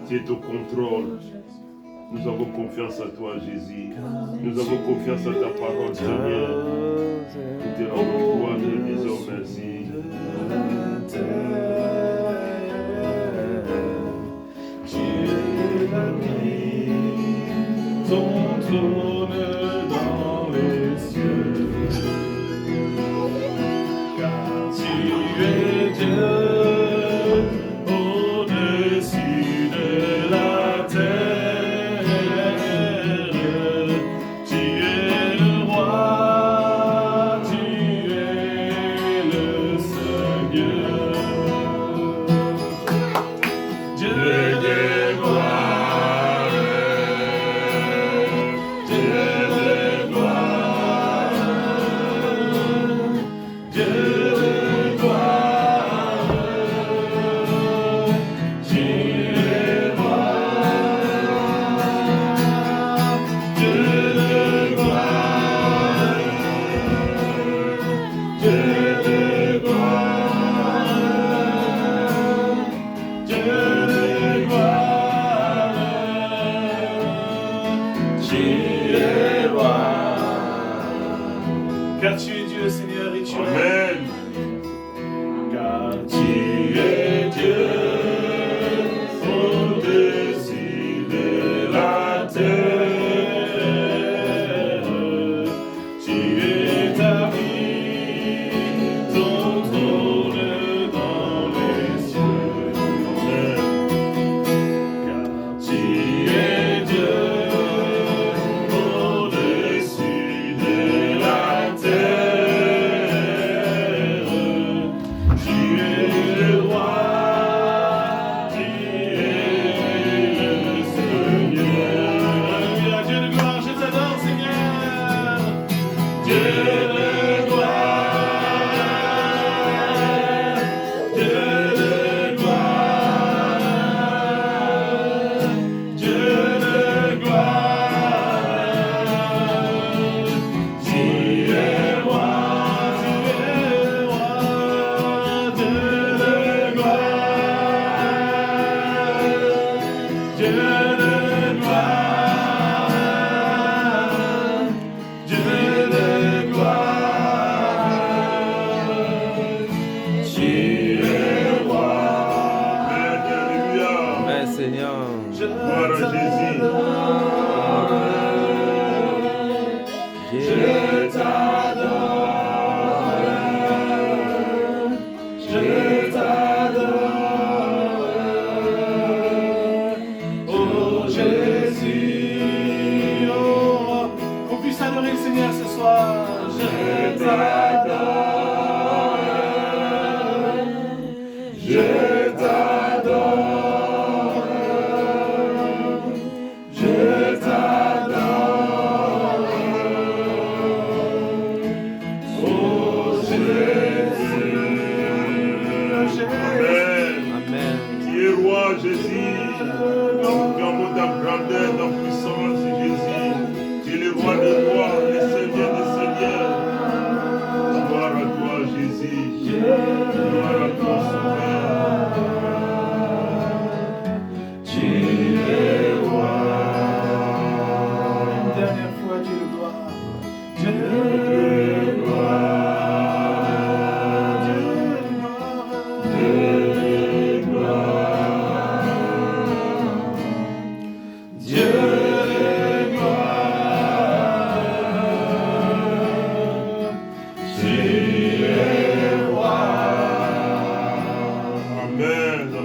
Tu es au contrôle. Nous avons confiance à toi, Jésus. Nous avons confiance à ta parole, Seigneur. Nous te rendons gloire, nous te disons merci. Dieu a mis ton trône dans les cieux, car tu es Dieu.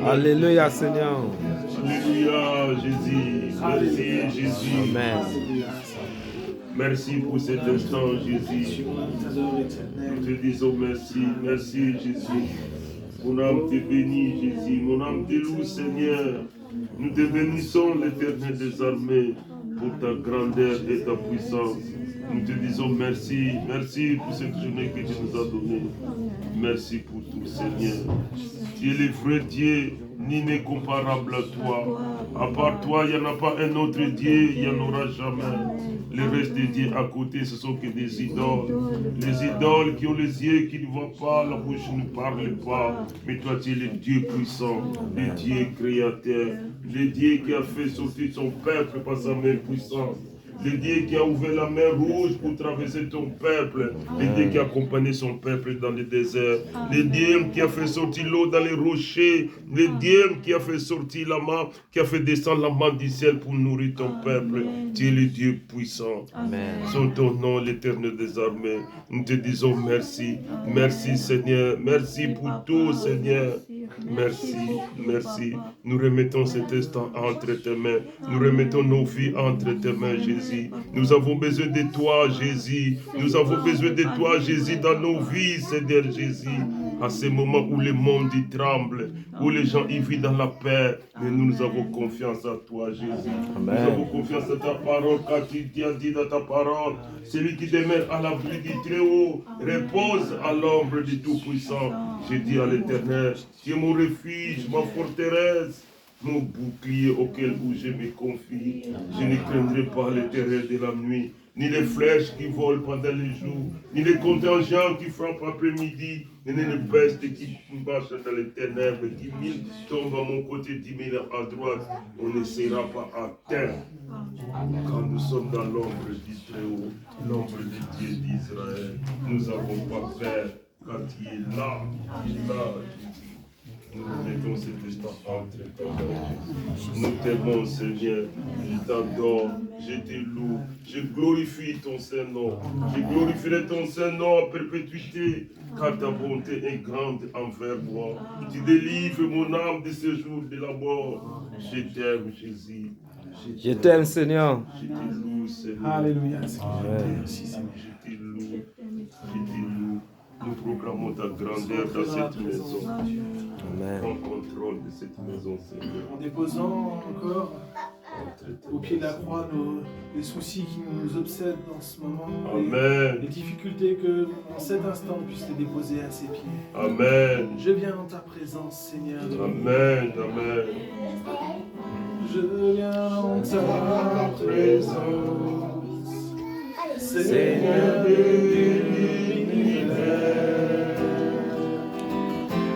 Alléluia, Seigneur. Alléluia, Jésus. Merci, Jésus. Amen. Merci pour cet instant, Jésus. Nous te disons merci. Merci, Jésus. Mon âme te bénit, Jésus. Mon âme te loue, Seigneur. Nous te bénissons, l'Éternel des armées, pour ta grandeur et ta puissance. Nous te disons merci. Merci pour cette journée que tu nous as donnée. Merci pour tout, Seigneur. Tu es le vrai Dieu, ni n'est comparable à toi. À part toi, il n'y en a pas un autre Dieu, il n'y en aura jamais. Le reste des dieux à côté, ce sont que des idoles. Les idoles qui ont les yeux qui ne voient pas, la bouche ne parle pas. Mais toi, tu es le Dieu puissant, le Dieu créateur. Le Dieu qui a fait sortir son peuple par sa main puissante. Le Dieu qui a ouvert la mer rouge pour traverser ton peuple. Le Dieu qui a accompagné son peuple dans le désert. Le Dieu qui a fait sortir l'eau dans les rochers. Le Dieu qui a fait sortir la main, qui a fait descendre la main du ciel pour nourrir ton peuple. Tu es le Dieu puissant. Son ton nom, l'Éternel des armées. Nous te disons merci. Merci Seigneur. Merci pour tout Seigneur. Merci, merci. Nous remettons cet instant entre tes mains. Nous remettons nos vies entre tes mains, Jésus. Nous avons besoin de toi, Jésus. Nous avons besoin de toi, Jésus, dans nos vies, Seigneur Jésus. À ces moments où le monde y tremble, où les gens y vivent dans la paix, mais nous avons confiance à toi, Jésus. Amen. Nous avons confiance à ta parole, car tu as dit dans ta parole, celui qui demeure à l'abri du Très-Haut repose à l'ombre du Tout-Puissant. J'ai dit à l'Éternel, tu es mon refuge, ma forteresse, mon bouclier auquel je me confie. Je ne craindrai pas les terreurs de la nuit, ni les flèches qui volent pendant les jours, ni les contingents qui frappent après-midi, ni les pestes qui marchent dans les ténèbres, qui mille tombent à mon côté, 10 000 à droite. On ne sera pas atteint quand nous sommes dans l'ombre du Très-Haut, l'ombre du Dieu d'Israël. Nous n'avons pas peur quand il est là, il est là. Nous mettons cet instant entre tes mains. Nous t'aimons, Seigneur. Je t'adore, je te loue, je glorifie ton Saint-Nom. Je glorifierai ton Saint-Nom en perpétuité, car ta bonté est grande envers moi. Tu délivres mon âme de ce jour de la mort. Je t'aime, Jésus. Je t'aime, Seigneur. Je te loue, Seigneur. Alléluia. Merci, Seigneur. Je te loue. Je te loue. Nous proclamons ta grandeur dans cette maison. Amen. Prends contrôle de cette maison, Seigneur. En déposant encore au pied de la croix les soucis qui nous obsèdent dans ce moment, les difficultés que dans cet instant on puisse les déposer à ses pieds. Amen. Je viens en ta présence, Seigneur. Amen. Amen. Je viens en ta présence, Seigneur de l'univers.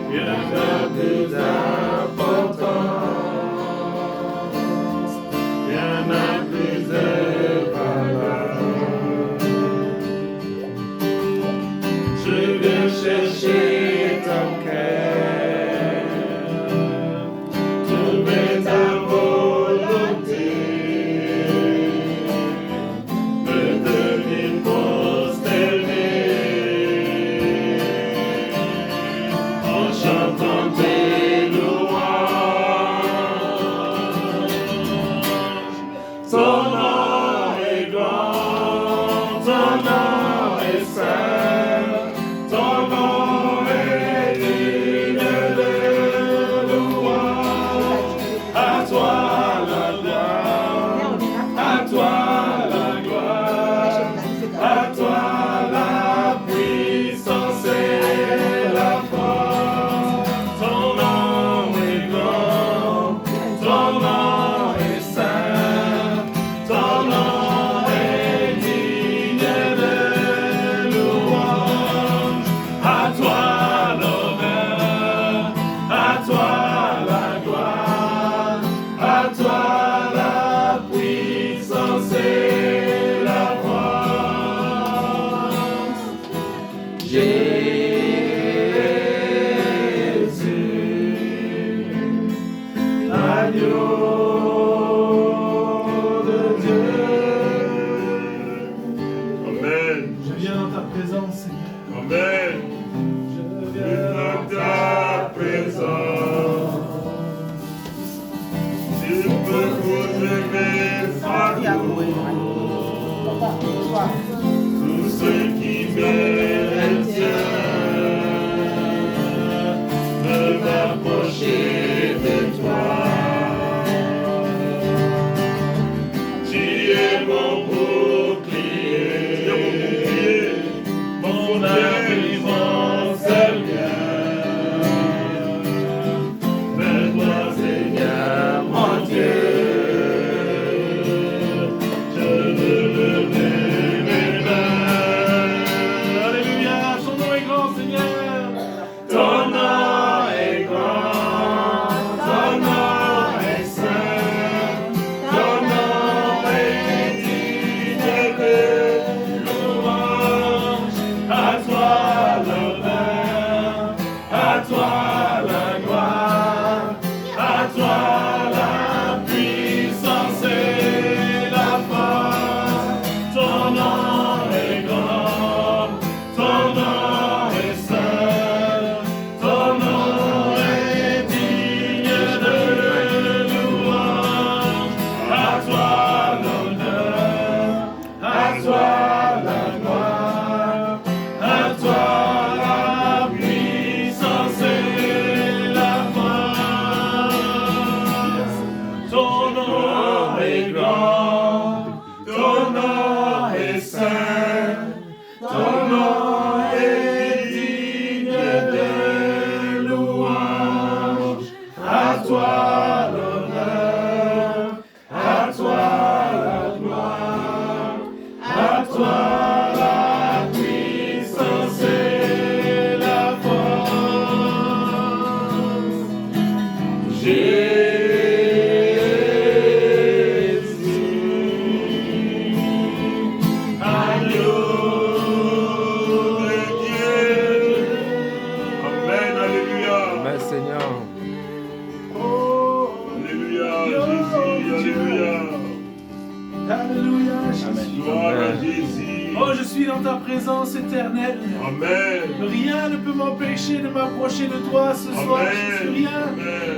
Rien n'a plus d'importance, rien n'a plus de valeur. Je viens chercher ton cœur, trouver ta volonté, me devenir consterné en chantant tes louanges. Ton nom est grand, ton nom est saint, ton nom est digne de louange. À toi la gloire, à toi la gloire, à toi la puissance et la force. Ton nom est grand, ton nom est saint, ton nom est digne de louange. À toi l'honneur, à toi la gloire, à toi la puissance et la force. Jésus, agneau de Dieu. Amen. Je viens dans ta présence, Seigneur. Amen. Je Dans ta présence, tu peux poser mes fardeaux. Tous ceux qui m'aiment de m'approcher de toi. Tu es mon bouclier, mon abri, mon seul bien. Fais-moi, Seigneur, mon Dieu. est grand, ton nom est saint, ton nom est digne de louange. À toi l'honneur, à toi la gloire, à toi la puissance et la force. Oh, je suis dans ta présence éternelle. Amen. Rien ne peut m'empêcher de m'approcher de toi ce soir. Amen.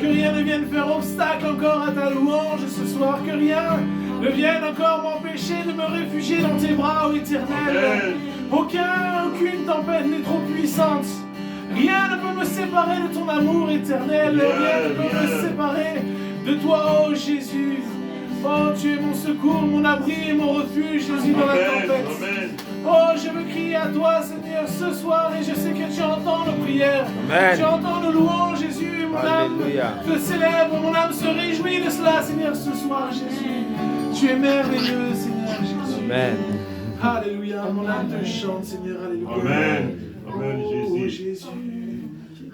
Que rien ne vienne faire obstacle encore à ta louange ce soir. Que rien ne vienne encore m'empêcher de me réfugier dans tes bras, ô Éternel. Aucune tempête n'est trop puissante. Rien ne peut me séparer de ton amour éternel. Rien ne peut me séparer de toi, ô Jésus. Oh, tu es mon secours, mon abri et mon refuge, Jésus, dans la tempête. Amen. Oh, je veux crier à toi, Seigneur, ce soir, et je sais que tu entends nos prières. Amen. Tu entends nos louanges, Jésus. Mon Alléluia. âme te célèbre, mon âme se réjouit de cela, Seigneur, ce soir, Jésus. Tu es merveilleux, Seigneur, Jésus. Amen. Alléluia, mon âme te chante, Seigneur, alléluia. Amen. Amen, Oh, Jésus. Jésus.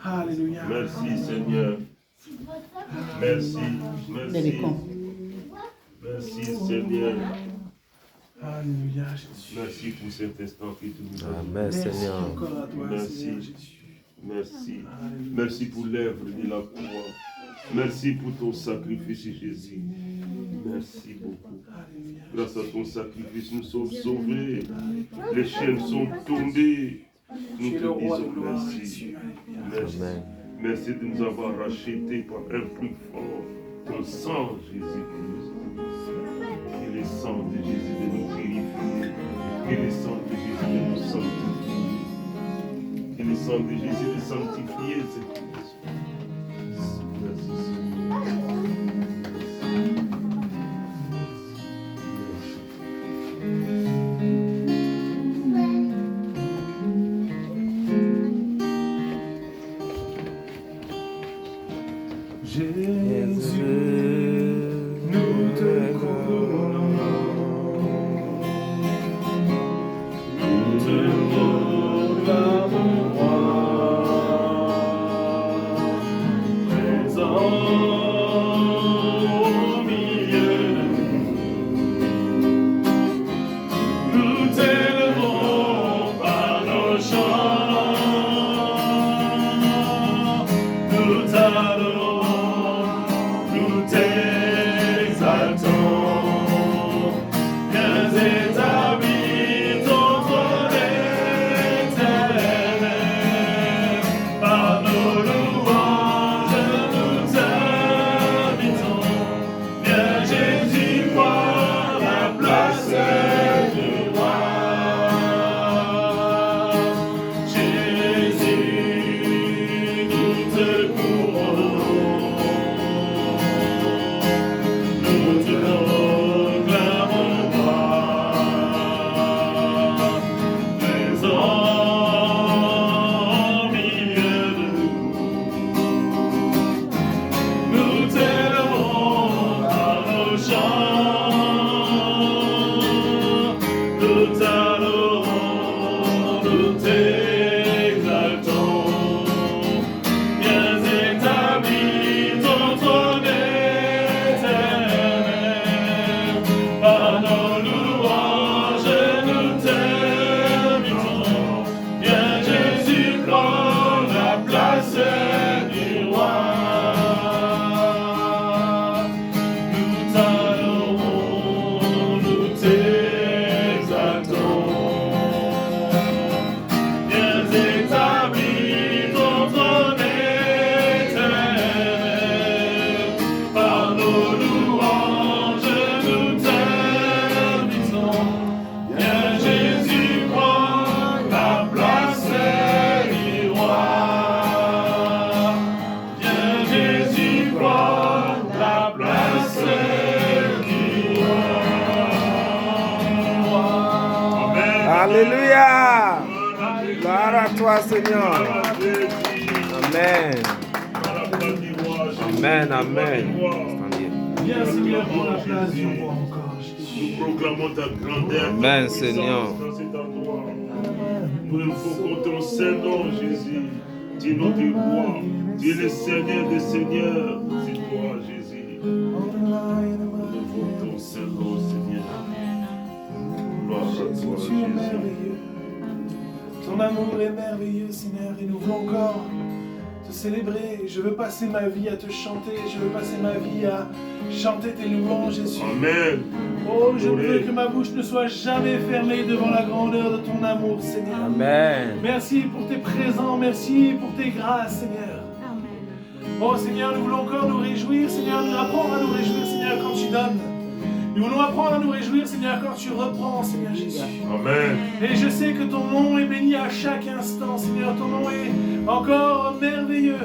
Alléluia. Merci, Seigneur. Merci. Merci. Merci, Seigneur. Alléluia, Jésus. Merci pour cet instant que tu nous as donné. Amen, Seigneur. Encore à toi, Merci. Seigneur Jésus. Merci. Alléluia. Merci pour l'œuvre de la croix. Merci pour ton sacrifice, Jésus. Merci beaucoup. Alléluia. Grâce à ton sacrifice, nous sommes sauvés. Les chaînes sont tombées. Nous Tu es te le roi de disons gloire, merci. Jésus. Alléluia. Merci. Amen. Merci de nous avoir rachetés par un prix fort. Ton sang, Jésus-Christ. Que le sang de Jésus de nous purifier. Que le sang de Jésus de nous sanctifier. Que le sang de Jésus de sanctifier cette nation. Merci, Seigneur. Jésus, nous te couronnons. Nous te proclamons roi. Alléluia. Gloire à toi, Seigneur. Amen. Amen, amen. Viens, Seigneur, prends la place du roi encore. Nous proclamons ta grandeur. Amen, Seigneur. Dans cet endroit. Nous invoquons ton Saint-Nom, Jésus. Tu es notre roi. Tu es le Seigneur des Seigneurs. C'est toi, Jésus. Nous invoquons ton Saint-Nom, Seigneur. Gloire à toi, Tu es Jésus. merveilleux. Ton amour est merveilleux, Seigneur, et nous voulons encore te célébrer. Je veux passer ma vie à te chanter. Je veux passer ma vie à chanter tes louanges, Jésus. Amen. Oh, je veux que ma bouche ne soit jamais fermée devant la grandeur de ton amour, Seigneur. Amen. Merci pour tes présents, merci pour tes grâces, Seigneur. Oh, Seigneur, nous voulons encore nous réjouir, Seigneur, nous apprendre à nous réjouir, Seigneur, quand tu donnes. Nous voulons apprendre à nous réjouir, Seigneur, quand tu reprends, Seigneur Jésus. Amen. Et je sais que ton nom est béni à chaque instant, Seigneur. Ton nom est encore merveilleux.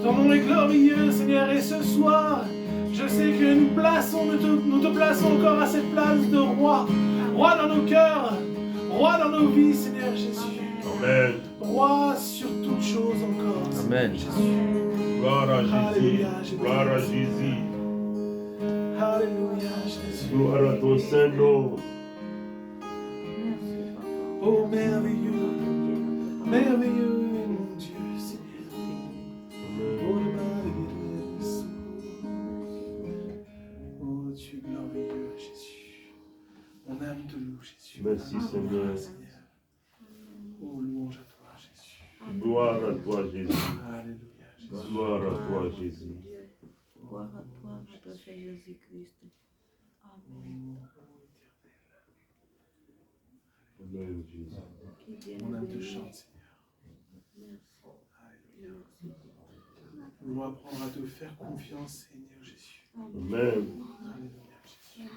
Ton nom est glorieux, Seigneur. Et ce soir, je sais que nous te plaçons encore à cette place de roi. Roi dans nos cœurs, roi dans nos vies, Seigneur Jésus. Amen. Roi sur toutes choses encore, Seigneur Amen. Jésus. Gloire à Jésus. Alléluia, Gloire à Jésus. Alléluia, Jésus. Gloire à ton Saint-Nom. Oh, merveilleux, merveilleux est mon Dieu, Seigneur. Oh, oh, tu es glorieux, Jésus. Mon âme te loue, Jésus. Merci, Seigneur. Oh, louange à toi, Jésus. Gloire à toi, Jésus. Alléluia, Jésus. Gloire à toi, Jésus. Gloire à toi, notre Seigneur Jésus-Christ. Amen. Amen, Jésus. Mon âme te chante, Seigneur. Alléluia. Nous voulons apprendre à te faire confiance, Seigneur Jésus. Amen. Alléluia, Jésus.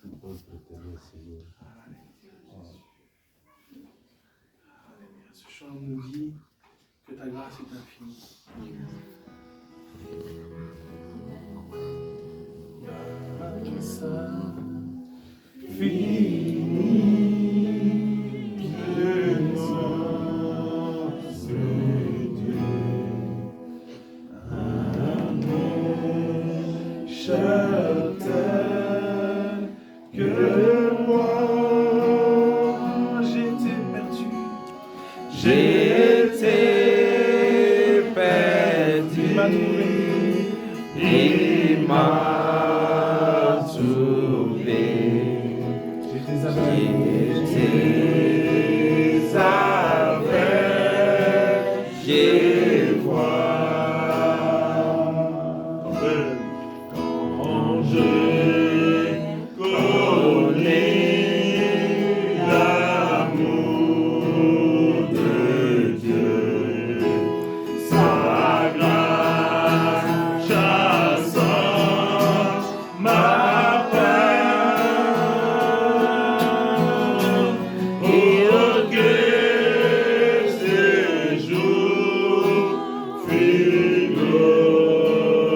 Tout notre éternel Seigneur. Alléluia. Ce chant nous dit que ta grâce est infinie. Grâce infinie, grâce de Dieu. Amen. Châtel que moi j'étais perdu. J'étais perdu. Il m'a trouvé. J'étais aveugle. J'ai vois. Amen. Quand je connais l'amour de Dieu, sa grâce chassant ma peine, pour que ce jour fût glorieux.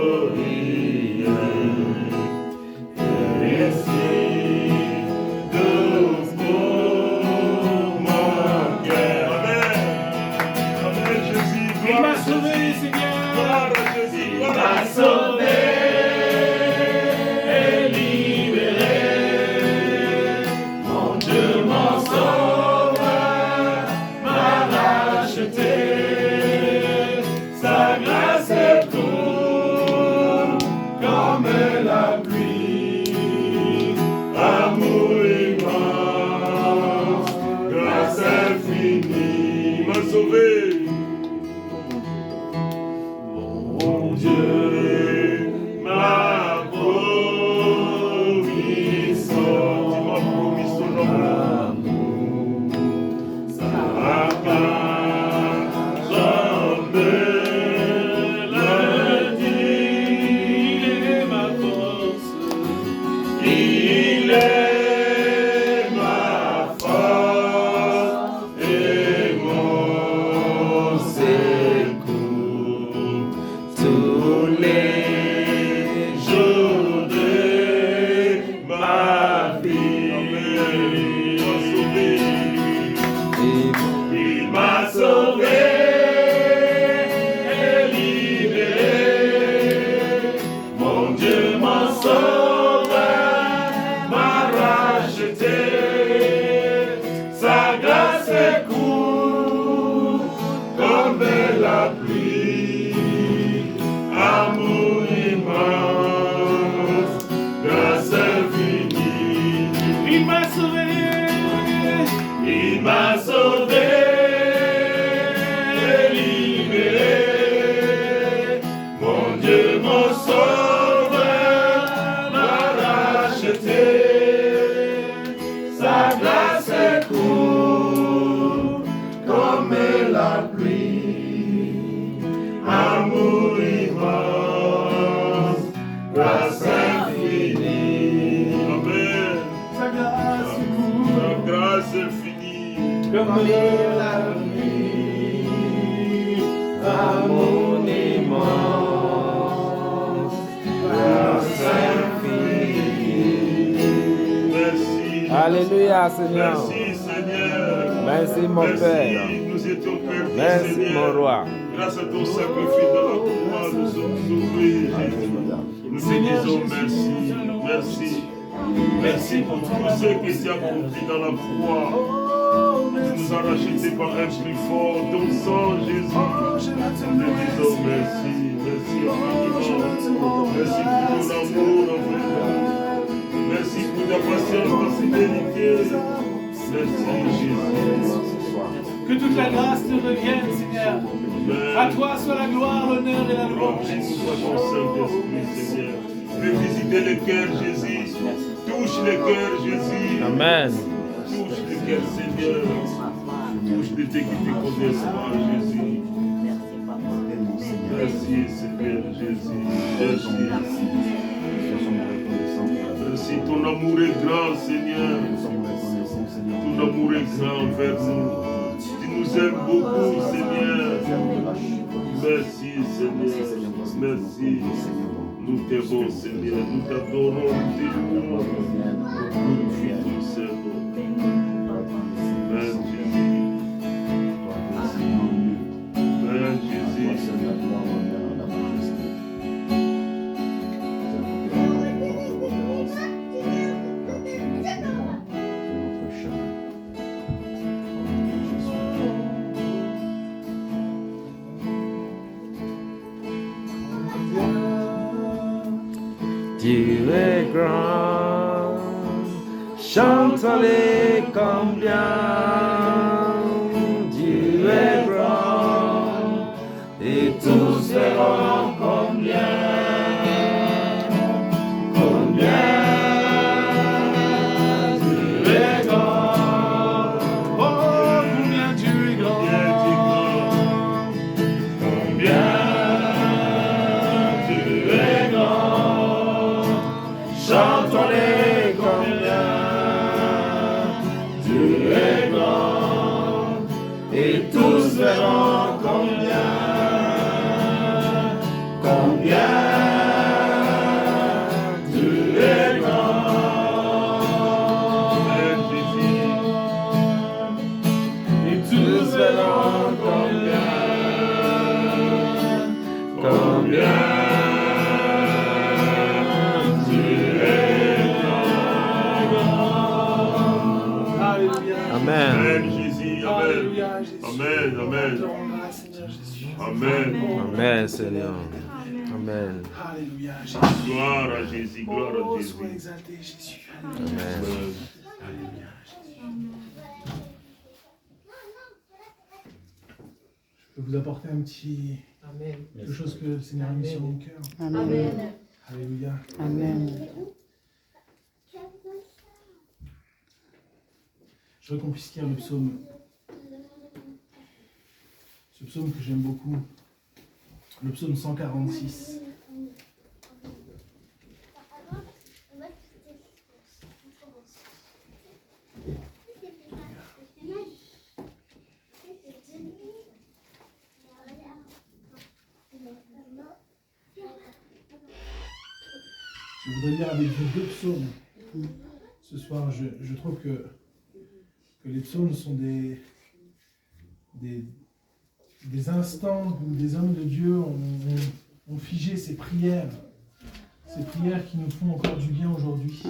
Amen, Jésus. Il m'a sauvé, Seigneur. Gloire à Jésus. Il Gloire à m'a sauvé et libéré. Mon Dieu, mon sauveur, m'a racheté. Sa grâce est courte comme la pluie. Amour immense, grâce infinie. Il m'a sauvé. Mon Dieu m'a promis son amour, sa part jamais le dit, il est ma force, il est ma force et mon secours. Tous les jours de ma m'a sauvé et libéré. Mon Dieu, mon sauveur m'a racheté. Sa grâce coule comme la pluie. Amour immense, grâce infinie. Amen. Sa grâce coule. Sa grâce infinie. Comme la pluie. Amour immense, grâce infinie. Merci. Alléluia, Seigneur. Merci, Seigneur. Merci, mon Père. Nous étions perdus, Merci, Seigneur. mon roi. Grâce à ton sacrifice dans la croix, nous sommes sauvés, Jésus. Nous te disons merci, merci. Merci pour tout ce que tu as accompli dans la croix. Tu nous as rachetés par un plus fort, ton sang, Jésus. Nous te disons merci, merci infiniment. Merci pour ton amour envers nous. Merci pour ta patience, ta fidélité. Merci, Jésus. Que toute la grâce te revienne, Seigneur. Amen. À toi soit la gloire, l'honneur et la louange. Soit ton Saint-Esprit, Seigneur. Fais visiter les cœurs, Jésus. Touche les cœurs, Jésus. Amen. Touche les cœurs, Seigneur. Touche les cœurs qui te connaissent pas, Jésus. Merci, Seigneur Jésus. Merci. Merci, ton amour est grand, Seigneur. Ton amour est grand envers nous. Tu nous aimes beaucoup, Seigneur. Merci, Seigneur. Merci. Nous t'aimons, Seigneur. Nous t'adorons, nous t'aimons. Nous glorifions ton Seigneur. Amen, Jésus. Amen, Jésus. Dieu est grand, chante-les combien. Dieu est grand, et tous verront combien. Combien Dieu est grand. Oh, combien Dieu est grand. Combien Dieu est grand. Chantons-les combien Dieu est grand, et tous verront combien, combien Dieu est grand. Et tous verront combien, combien. Amen. Amen, Jésus. Amen. Amen. Amen. Amen. Amen, Seigneur. Amen. Alléluia, Jésus. Gloire à Jésus. Gloire à Jésus. Sois exalté, Jésus. Amen. Alléluia, Jésus. Je peux vous apporter un petit... quelque chose que le Seigneur a mis sur mon cœur. Amen. Alléluia. Amen. Je voudrais qu'on puisse lire le psaume. Ce psaume que j'aime beaucoup. Le psaume 146. Je voudrais lire avec vous deux psaumes. Ce soir, je trouve que les psaumes sont des instants où des hommes de Dieu ont figé ces prières qui nous font encore du bien aujourd'hui.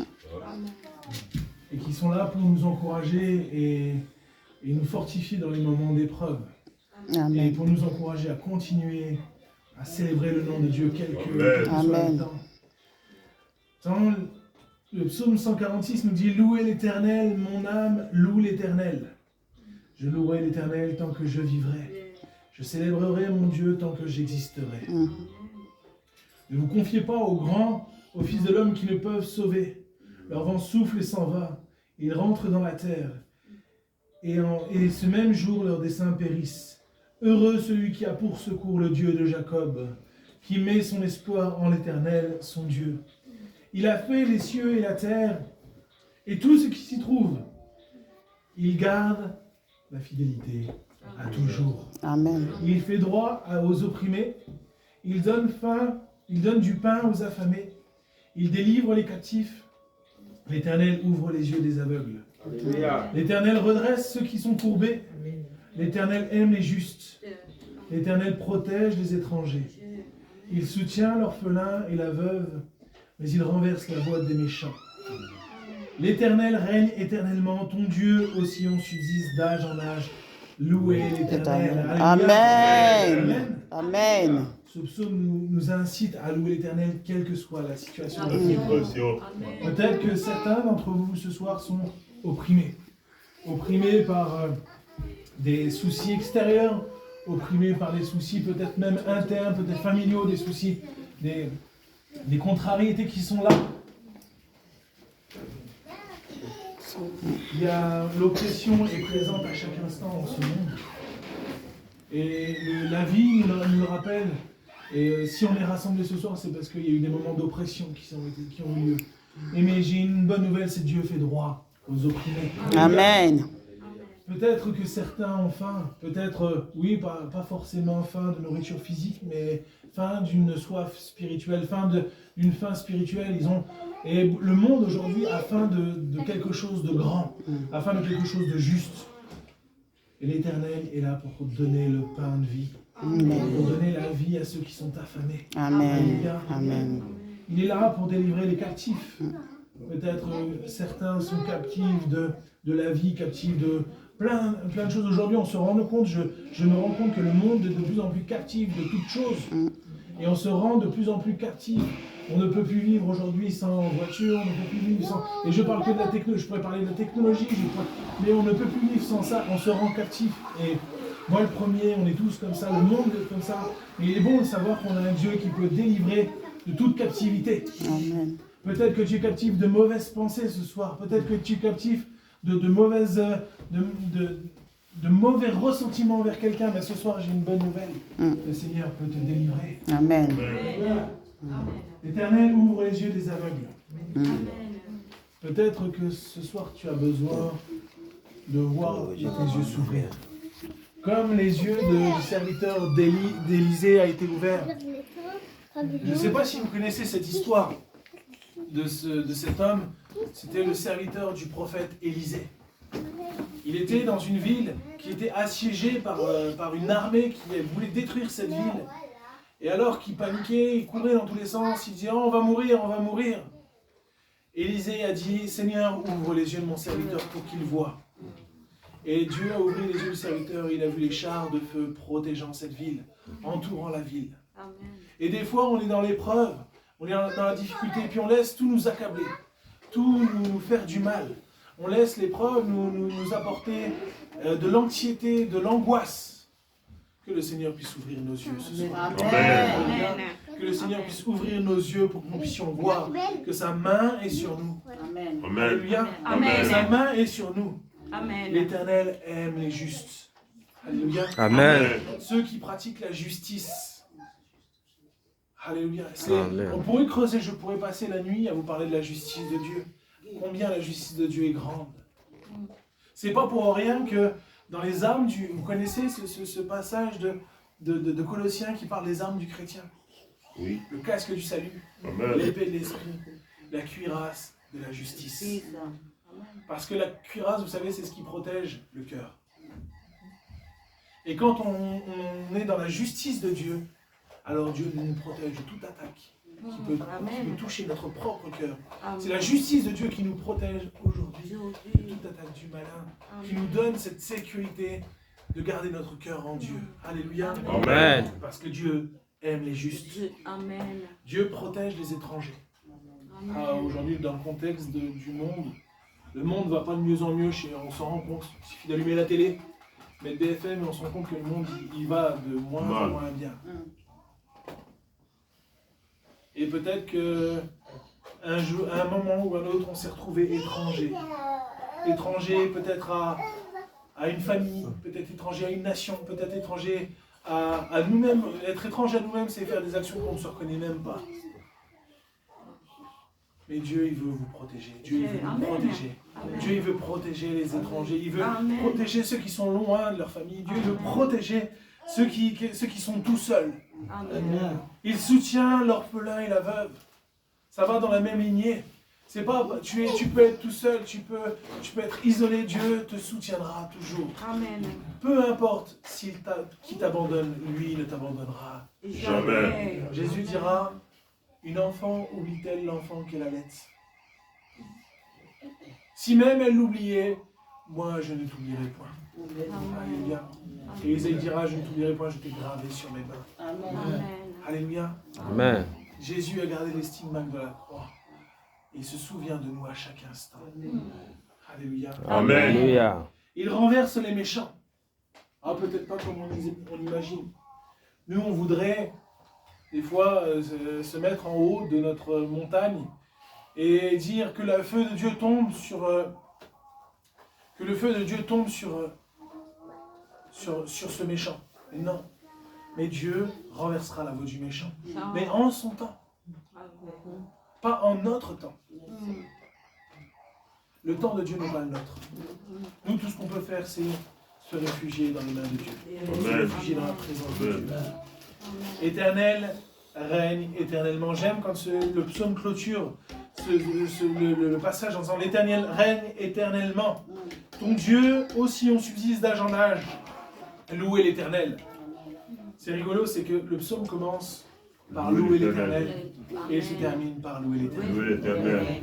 Et qui sont là pour nous encourager et nous fortifier dans les moments d'épreuve. Et pour nous encourager à continuer à célébrer le nom de Dieu quel que soit le temps. Dans le psaume 146 nous dit « Louez l'Éternel, mon âme, loue l'Éternel. Je louerai l'Éternel tant que je vivrai. Je célébrerai mon Dieu tant que j'existerai. Ne vous confiez pas aux grands, aux fils de l'homme qui ne peuvent sauver. Leur vent souffle et s'en va. Ils rentrent dans la terre. Et ce même jour, leurs desseins périssent. Heureux celui qui a pour secours le Dieu de Jacob, qui met son espoir en l'Éternel, son Dieu. Il a fait les cieux et la terre, et tout ce qui s'y trouve. Il garde la fidélité à toujours. Amen. Il fait droit aux opprimés. Il donne du pain aux affamés. Il délivre les captifs. L'Éternel ouvre les yeux des aveugles. L'Éternel redresse ceux qui sont courbés. L'Éternel aime les justes. L'Éternel protège les étrangers. Il soutient l'orphelin et la veuve, mais il renverse la voix des méchants. L'Éternel règne éternellement, ton Dieu au Sion subsiste d'âge en âge. Louez l'Éternel. Amen. Amen. Ce psaume nous incite à louer l'Éternel, quelle que soit la situation. Peut-être que certains d'entre vous ce soir sont opprimés. Opprimés par des soucis extérieurs, opprimés par des soucis peut-être même internes, peut-être familiaux, des soucis, des contrariétés qui sont là. L'oppression est présente à chaque instant dans ce monde. Et la vie nous le rappelle. Et si on est rassemblés ce soir, c'est parce qu'il y a eu des moments d'oppression qui ont eu lieu. Mais j'ai une bonne nouvelle, c'est que Dieu fait droit aux opprimés. Amen. Peut-être que certains ont faim, peut-être, oui, pas forcément faim de nourriture physique, mais faim d'une soif spirituelle, d'une faim spirituelle. Et le monde aujourd'hui a faim de quelque chose de grand, a faim de quelque chose de juste. Et l'Éternel est là pour donner le pain de vie, pour donner la vie à ceux qui sont affamés. Amen. Amen. Il est là pour délivrer les captifs. Peut-être certains sont captifs de la vie, captifs de plein de choses. Aujourd'hui, on se rend compte, je me rends compte que le monde est de plus en plus captif de toutes choses. Et on se rend de plus en plus captif. On ne peut plus vivre aujourd'hui sans voiture, on ne peut plus vivre sans... Et je parle que de la technologie, je pourrais parler de la technologie, mais on ne peut plus vivre sans ça, on se rend captif. Et moi le premier, on est tous comme ça, le monde est comme ça. Et il est bon de savoir qu'on a un Dieu qui peut délivrer de toute captivité. Amen. Peut-être que tu es captif de mauvaises pensées ce soir, peut-être que tu es captif de mauvais ressentiments envers quelqu'un, mais ce soir j'ai une bonne nouvelle. Le Seigneur peut te délivrer. Amen. L'Éternel ouvre les yeux des aveugles. Peut-être que ce soir tu as besoin de voir tes yeux s'ouvrir. Comme les yeux du serviteur d'Élisée a été ouverts. Je ne sais pas si vous connaissez cette histoire de cet homme. C'était le serviteur du prophète Élisée. Il était dans une ville qui était assiégée par une armée qui voulait détruire cette ville. Et alors qu'il paniquait, il courait dans tous les sens, il disait « Oh, on va mourir, on va mourir !» Élisée a dit « Seigneur, ouvre les yeux de mon serviteur pour qu'il voie. » Et Dieu a ouvert les yeux du serviteur, il a vu les chars de feu protégeant cette ville, entourant la ville. Amen. Et des fois, on est dans l'épreuve, on est dans la difficulté, puis on laisse tout nous accabler, tout nous faire du mal. On laisse l'épreuve nous apporter de l'anxiété, de l'angoisse. Que le Seigneur puisse ouvrir nos yeux ce soir. Amen. Que le Seigneur puisse ouvrir nos yeux pour que nous puissions voir que sa main est sur nous. Amen. Alléluia. Amen. Sa main est sur nous. Amen. L'Éternel aime les justes. Alléluia. Amen. Ceux qui pratiquent la justice. Alléluia. Amen. On pourrait creuser, je pourrais passer la nuit à vous parler de la justice de Dieu. Combien la justice de Dieu est grande. C'est pas pour rien que dans les armes vous connaissez ce passage de Colossiens qui parle des armes du chrétien. Oui. Le casque du salut, l'épée de l'esprit, la cuirasse de la justice. Parce que la cuirasse, vous savez, c'est ce qui protège le cœur. Et quand on est dans la justice de Dieu, alors Dieu nous protège de toute attaque qui peut toucher notre propre cœur. C'est la justice de Dieu qui nous protège aujourd'hui de toute attaque du malin, qui nous donne cette sécurité de garder notre cœur en Dieu. Alléluia. Amen. Parce que Dieu aime les justes. Amen. Dieu protège les étrangers. Aujourd'hui, dans le contexte du monde, le monde ne va pas de mieux en mieux. On s'en rend compte. Il suffit d'allumer la télé. mettre BFM et on se rend compte que le monde il va de moins en moins bien. Et peut-être que à un moment ou à un autre, on s'est retrouvé étranger. Étranger peut-être à une famille, peut-être étranger à une nation, peut-être étranger à nous-mêmes. Être étranger à nous-mêmes, c'est faire des actions qu'on ne se reconnaît même pas. Mais Dieu, il veut vous protéger. Dieu, il veut nous protéger. Dieu, il veut protéger les étrangers. Il veut protéger ceux qui sont loin de leur famille. Dieu, il veut protéger ceux qui sont tout seuls. Amen. Il soutient l'orphelin et la veuve. Ça va dans la même lignée. C'est pas, tu peux être tout seul, tu peux être isolé. Dieu te soutiendra toujours. Amen. Peu importe qui t'abandonne, lui ne t'abandonnera jamais. Jésus dira, une enfant oublie-t-elle l'enfant qu'elle allait? Si même elle l'oubliait, moi je ne t'oublierai point. Alléluia. Et Isaïe dira, je ne t'oublierai point, je t'ai gravé sur mes mains. Amen. Alléluia. Amen. Jésus a gardé les stigmates de la croix. Et il se souvient de nous à chaque instant. Alléluia. Amen. Alléluia. Il renverse les méchants. Ah, peut-être pas comme on imagine. Nous, on voudrait, des fois, se mettre en haut de notre montagne et dire que le feu de Dieu tombe sur... que le feu de Dieu tombe sur ce méchant. Mais non. Mais Dieu renversera la voix du méchant. Mais en son temps. Pas en notre temps. Le temps de Dieu n'est pas le nôtre. Nous, tout ce qu'on peut faire, c'est se réfugier dans les mains de Dieu. Se réfugier dans la présence de Dieu. Éternel règne éternellement. J'aime quand le psaume clôture le passage en disant l'Éternel règne éternellement. Ton Dieu, aussi on subsiste d'âge en âge. Louez l'Éternel. C'est rigolo, c'est que le psaume commence par louer l'Éternel et il se termine par louer l'Éternel.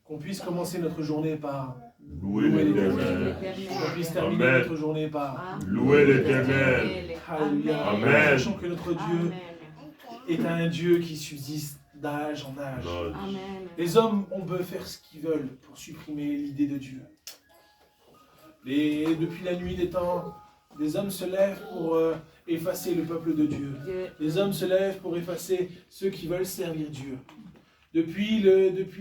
Qu'on puisse commencer notre journée par louer l'Éternel. Qu'on puisse terminer notre journée par louer l'Éternel. Alléluia. Amen. Sachant que notre Dieu est un Dieu qui subsiste d'âge en âge. Amen. Les hommes, on peut faire ce qu'ils veulent pour supprimer l'idée de Dieu. Et depuis la nuit des temps, les hommes se lèvent pour effacer le peuple de Dieu. Les hommes se lèvent pour effacer ceux qui veulent servir Dieu. Depuis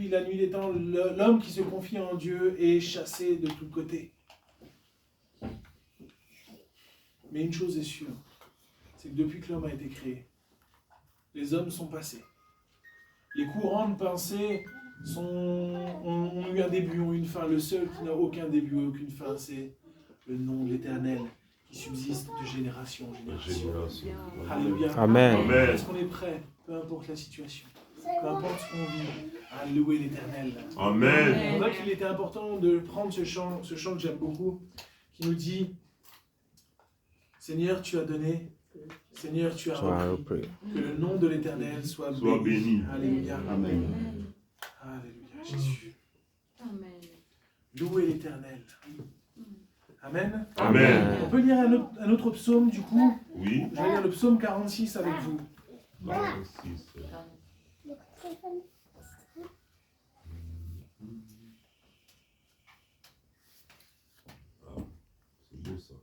la nuit des temps, l'homme qui se confie en Dieu est chassé de tous côtés. Mais une chose est sûre, c'est que depuis que l'homme a été créé, les hommes sont passés. Les courants de pensée ont eu un début, ont eu une fin. Le seul qui n'a aucun début et aucune fin, c'est le nom de l'Éternel qui subsiste de génération en génération. Alléluia. Amen. Est-ce qu'on est prêt, peu importe la situation, peu importe ce qu'on vit, à louer l'Éternel? Amen. C'est pour ça qu'il était important de prendre ce chant que j'aime beaucoup, qui nous dit « Seigneur, tu as donné, Seigneur, tu as repris, que le nom de l'Éternel soit béni. » Alléluia. Amen. Alléluia, Jésus. Amen. Louez l'Éternel. Amen. Amen. On peut lire un autre psaume du coup. Oui. Je vais lire le psaume 46 avec vous. 46. C'est beau ça.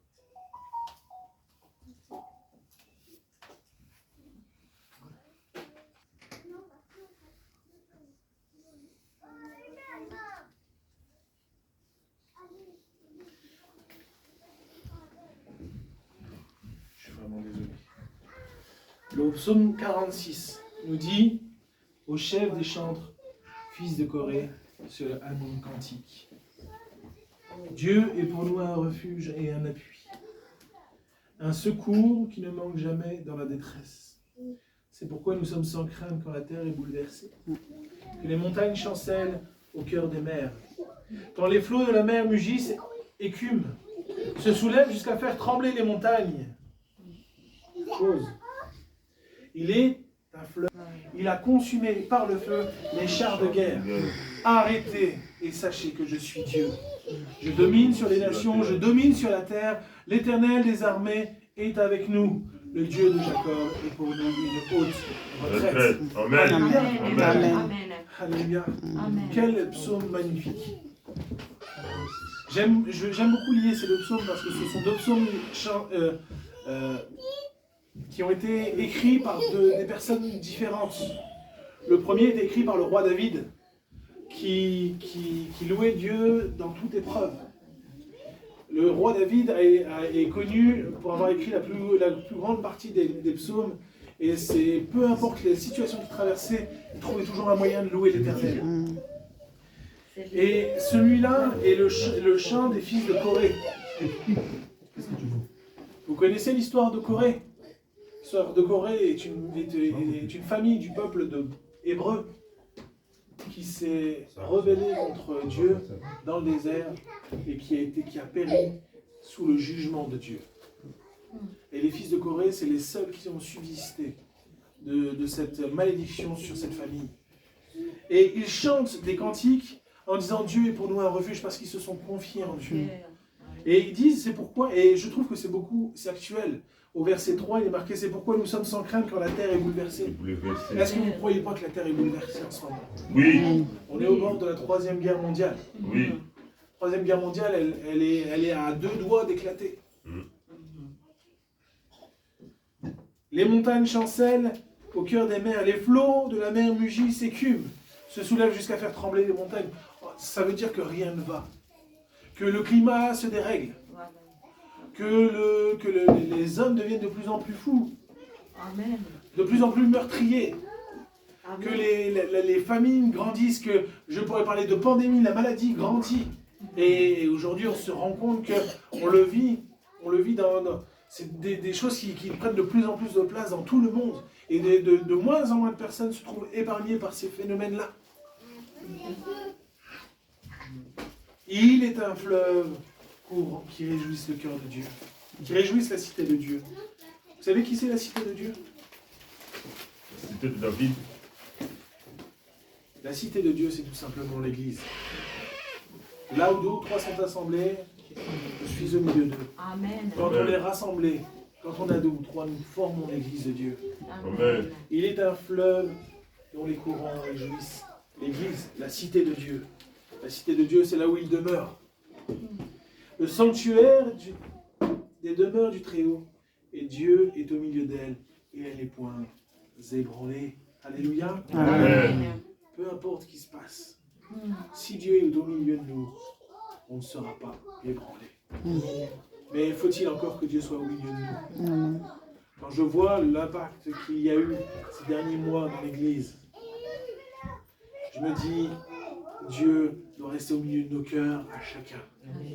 Je suis vraiment désolé. Le psaume 46 nous dit au chef des chantres, fils de Corée, sur le Hanon cantique. Dieu est pour nous un refuge et un appui, un secours qui ne manque jamais dans la détresse. C'est pourquoi nous sommes sans crainte quand la terre est bouleversée, que les montagnes chancellent au cœur des mers, quand les flots de la mer mugissent, écument, se soulèvent jusqu'à faire trembler les montagnes. Chose. Il est un fleuve. Il a consumé par le feu les chars de guerre. Arrêtez et sachez que je suis Dieu. Je domine sur les nations, je domine sur la terre. L'Éternel des armées est avec nous. Le Dieu de Jacob est pour nous une haute retraite. Amen. Amen. Amen. Alléluia. Amen. Quel psaume magnifique. J'aime beaucoup lier ces deux psaumes parce que ce sont deux psaumes qui ont été écrits par des personnes différentes. Le premier est écrit par le roi David, qui louait Dieu dans toute épreuve. Le roi David est connu pour avoir écrit la plus grande partie des psaumes, et c'est peu importe les situations qu'il traversait, il trouvait toujours un moyen de louer l'Éternel. Et celui-là est le chant des fils de Corée. Vous connaissez l'histoire de Corée? L'histoire de Corée est une famille du peuple hébreu qui s'est rebellé contre Dieu dans le désert et qui a péri sous le jugement de Dieu. Et les fils de Corée, c'est les seuls qui ont subsisté de cette malédiction sur cette famille. Et ils chantent des cantiques en disant Dieu est pour nous un refuge parce qu'ils se sont confiés en Dieu. Et ils disent c'est pourquoi, et je trouve que c'est actuel. Au verset 3, il est marqué c'est pourquoi nous sommes sans crainte quand la terre est bouleversée. Est-ce que vous ne croyez pas que la terre est bouleversée en ce moment? Oui. On est au bord de la 3e guerre mondiale. Oui. La 3e guerre mondiale, elle est à 2 doigts d'éclater. Les montagnes chancellent au cœur des mers, les flots de la mer mugissent, s'écument, se soulèvent jusqu'à faire trembler les montagnes. Ça veut dire que rien ne va, que le climat se dérègle, que les hommes deviennent de plus en plus fous, Amen. de plus en plus meurtriers, Amen. que les famines grandissent, que je pourrais parler de pandémie, la maladie grandit. Et aujourd'hui, on se rend compte qu'on le vit dans c'est des choses qui prennent de plus en plus de place dans tout le monde. Et de moins en moins de personnes se trouvent épargnées par ces phénomènes-là. Il est un fleuve courant qui réjouisse le cœur de Dieu, qui réjouisse la cité de Dieu. Vous savez qui c'est la cité de Dieu? La cité de David. La cité de Dieu, c'est tout simplement l'Église. Là où 2 ou 3 sont assemblés, je suis au milieu d'eux. Amen. Quand on est rassemblés, quand on a 2 ou 3, nous formons l'Église de Dieu. Amen. Il est un fleuve dont les courants réjouissent l'Église, la cité de Dieu. La cité de Dieu, c'est là où il demeure. Le sanctuaire des demeures du Très-Haut. Et Dieu est au milieu d'elle, et elle n'est point ébranlée. Alléluia. Amen. Peu importe ce qui se passe, si Dieu est au milieu de nous, on ne sera pas ébranlé. Mais faut-il encore que Dieu soit au milieu de nous? Quand je vois l'impact qu'il y a eu ces derniers mois dans l'Église, je me dis, Dieu doit rester au milieu de nos cœurs à chacun.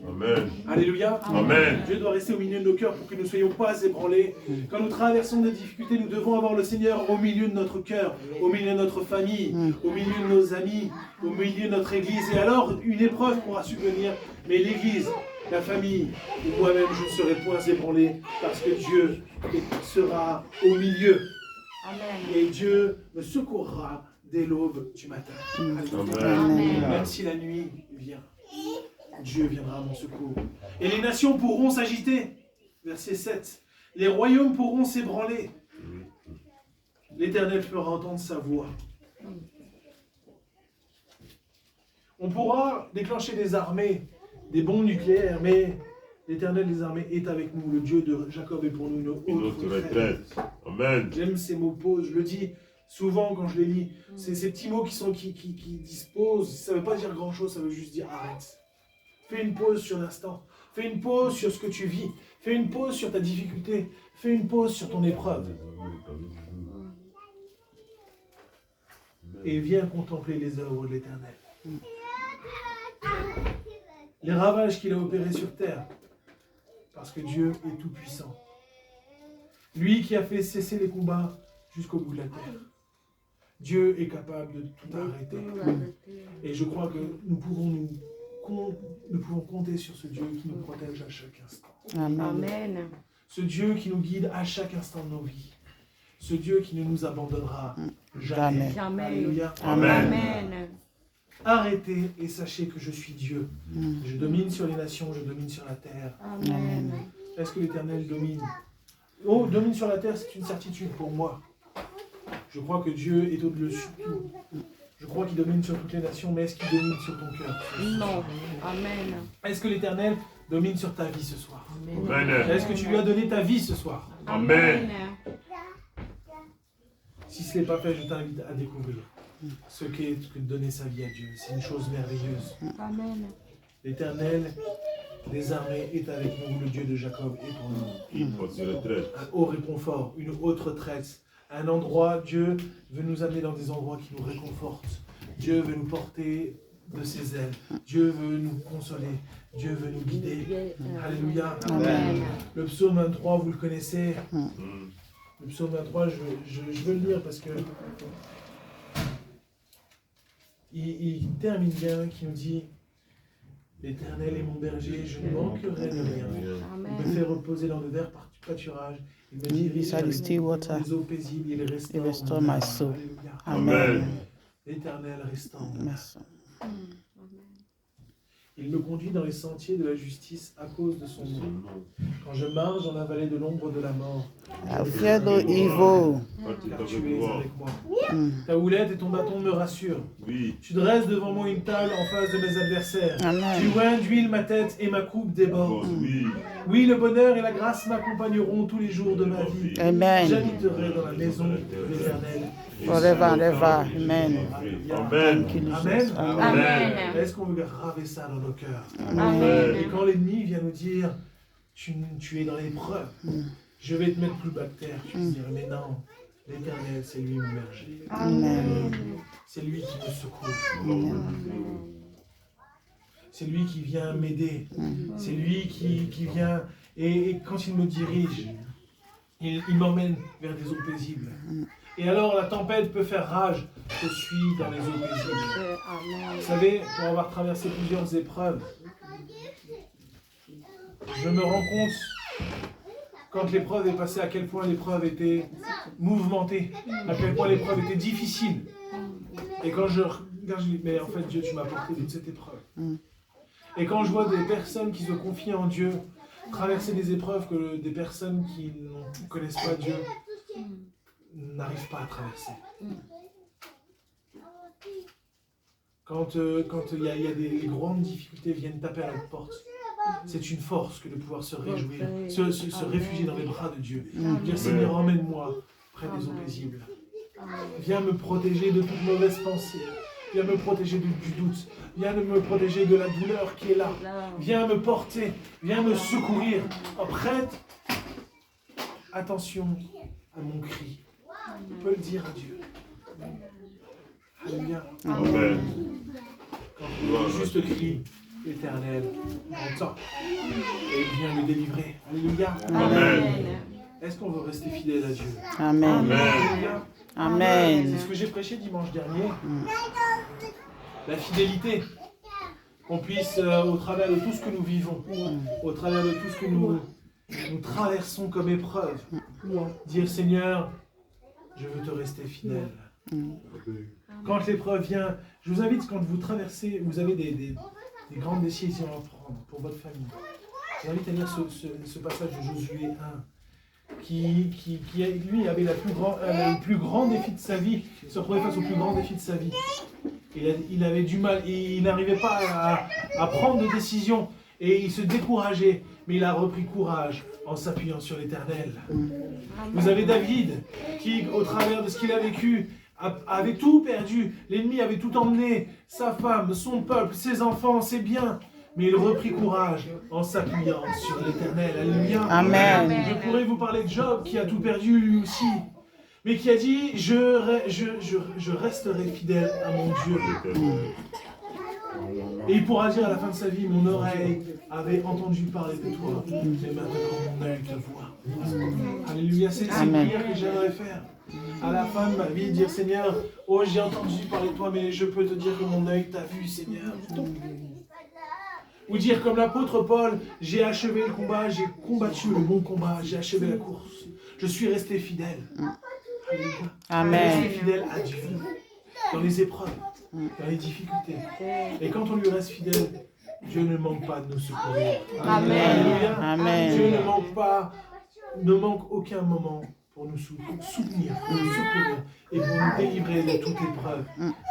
Amen. Alléluia. Amen. Dieu doit rester au milieu de nos cœurs pour que nous ne soyons pas ébranlés. Quand nous traversons des difficultés, nous devons avoir le Seigneur au milieu de notre cœur, au milieu de notre famille, au milieu de nos amis, au milieu de notre Église. Et alors, une épreuve pourra subvenir, mais l'Église, la famille, ou moi-même, je ne serai point ébranlé parce que Dieu sera au milieu. Amen. Et Dieu me secourra dès l'aube du matin. Amen. Même si la nuit vient, Dieu viendra à mon secours. Et les nations pourront s'agiter. Verset 7. Les royaumes pourront s'ébranler. L'Éternel fera entendre sa voix. On pourra déclencher des armées, des bombes nucléaires, mais l'Éternel des armées est avec nous. Le Dieu de Jacob est pour nous une haute retraite. Amen. J'aime ces mots pause, je le dis souvent quand je les lis. C'est ces petits mots qui disposent. Ça ne veut pas dire grand-chose, ça veut juste dire arrête. Fais une pause sur l'instant. Fais une pause sur ce que tu vis. Fais une pause sur ta difficulté. Fais une pause sur ton épreuve. Et viens contempler les œuvres de l'Éternel. Les ravages qu'il a opérés sur terre. Parce que Dieu est tout-puissant. Lui qui a fait cesser les combats jusqu'au bout de la terre. Dieu est capable de tout arrêter. Et je crois que nous pouvons compter sur ce Dieu qui nous protège à chaque instant. Amen. Ce Dieu qui nous guide à chaque instant de nos vies. Ce Dieu qui ne nous abandonnera jamais. Jamais. Alléluia. Amen. Amen. Arrêtez et sachez que je suis Dieu. Je domine sur les nations, je domine sur la terre. Amen. Est-ce que l'Éternel domine? Oh, domine sur la terre, c'est une certitude pour moi. Je crois que Dieu est au-dessus de tout. Je crois qu'il domine sur toutes les nations, mais est-ce qu'il domine sur ton cœur? Non. Amen. Est-ce que l'Éternel domine sur ta vie ce soir? Amen. Est-ce que tu lui as donné ta vie ce soir? Amen. Si ce n'est pas fait, je t'invite à découvrir ce qu'est que de donner sa vie à Dieu. C'est une chose merveilleuse. Amen. L'Éternel des armées est avec nous, le Dieu de Jacob est pour nous. Il faut se retraite. Un haut réconfort, une haute retraite, un endroit, Dieu veut nous amener dans des endroits qui nous réconfortent. Dieu veut nous porter de ses ailes. Dieu veut nous consoler. Dieu veut nous guider. Alléluia. Amen. Le psaume 23, vous le connaissez. Mm. Le psaume 23, je veux le lire parce que il termine bien, qui nous dit « L'Éternel est mon berger, je ne manquerai de rien. Il me fait reposer dans de verts pâturages. Il me dirige Beside the still water, les eaux paisibles, il He restaure restore my soul. Alléluia. Amen. L'Éternel restaure. Merci. Il me conduit dans les sentiers de la justice à cause de son nom. Quand je marche dans la vallée de l'ombre de la mort, I fear no evil. car tu es avec moi. Ta houlette et ton bâton me rassurent. Oui. Tu dresses devant moi une table en face de mes adversaires. Amen. Tu oins d'huile ma tête et ma coupe déborde. Oui. Oui, le bonheur et la grâce m'accompagneront tous les jours de ma vie. Amen. J'habiterai dans la maison de l'Éternel. Forever and ever. Amen. Amen. Thank you, Amen. Jesus. Amen. Amen. Est-ce qu'on veut graver ça dans nos cœurs? Et Amen. quand l'ennemi vient nous dire, tu es dans l'épreuve, je vais te mettre plus bas de terre, tu vas dire, mais non, l'Éternel, c'est lui mon berger. Amen. C'est lui qui me secourt. C'est lui qui vient m'aider. C'est lui qui vient, et quand il me dirige, il m'emmène vers des eaux paisibles. Et alors la tempête peut faire rage, je suis dans les eaux paisibles. Vous savez, pour avoir traversé plusieurs épreuves, je me rends compte, quand l'épreuve est passée, à quel point l'épreuve était mouvementée, à quel point l'épreuve était difficile. Et quand je regarde, je dis, mais en fait, Dieu, tu m'as apporté toute cette épreuve. Et quand je vois des personnes qui se confient en Dieu, traverser des épreuves que des personnes qui ne connaissent pas Dieu n'arrivent pas à traverser. Quand il y a des grandes difficultés viennent taper à notre porte, c'est une force que de pouvoir se réjouir, se réfugier dans les bras de Dieu. Dire Seigneur, emmène-moi près des eaux paisibles. Viens me protéger de toute mauvaise pensée. Viens me protéger du doute. Viens me protéger de la douleur qui est là. Viens me porter. Viens me secourir. Prête attention à mon cri. On peut le dire à Dieu. Alléluia. Amen. Quand le juste cri, l'Éternel entend et il vient me délivrer. Alléluia. Amen. Est-ce qu'on veut rester fidèle à Dieu? Amen. Alléluia. Amen. C'est ce que j'ai prêché dimanche dernier. La fidélité. Qu'on puisse, au travers de tout ce que nous vivons, au travers de tout ce que nous traversons comme épreuve, dire Seigneur, je veux te rester fidèle. Quand l'épreuve vient, je vous invite, quand vous traversez, vous avez des grandes décisions à prendre pour votre famille. Je vous invite à lire ce passage de Josué 1, qui lui avait le plus grand défi de sa vie, se retrouvait face au plus grand défi de sa vie. Il avait du mal, et il n'arrivait pas à prendre de décision, et il se décourageait, mais il a repris courage en s'appuyant sur l'Éternel. Vous avez David, qui, au travers de ce qu'il a vécu, avait tout perdu. L'ennemi avait tout emmené, sa femme, son peuple, ses enfants, ses biens. Mais il reprit courage en s'appuyant sur l'Éternel. Alléluia. Amen. Je pourrais vous parler de Job, qui a tout perdu lui aussi, mais qui a dit, je resterai fidèle à mon Dieu. Et il pourra dire à la fin de sa vie, mon oreille avait entendu parler de toi, mais maintenant mon œil te voit. Alléluia, c'est une prière que j'aimerais faire. À la fin de ma vie, dire Seigneur, oh j'ai entendu parler de toi, mais je peux te dire que mon œil t'a vu, Seigneur. Ou dire comme l'apôtre Paul, j'ai achevé le combat, j'ai combattu le bon combat, j'ai achevé la course. Je suis resté fidèle. Alléluia. Amen. Rester fidèle à Dieu. Dans les épreuves, dans les difficultés. Et quand on lui reste fidèle, Dieu ne manque pas de nous secourir. Amen. Alléluia. Amen. Dieu ne manque aucun moment pour nous soutenir, pour nous secourir. et pour nous délivrer de toute épreuve.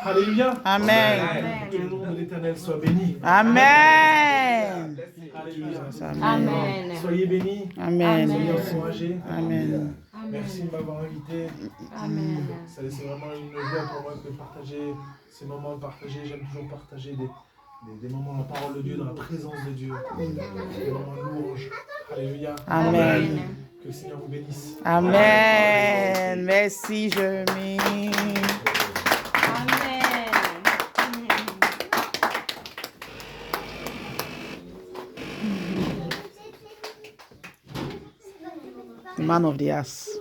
Alléluia. Amen. Que le nom de l'Éternel soit béni. Amen. Alléluia. Amen. Soyez bénis. Amen. Soyez encouragés. Amen. Merci de m'avoir invité. Amen. C'est vraiment une joie pour moi de partager ces moments partagés. J'aime toujours partager des moments dans la parole de Dieu, dans la présence de Dieu. Des moments de louange. Alléluia. Amen. Que le Seigneur vous bénisse. Amen. Merci, Jérémie. Amen. The man of the house.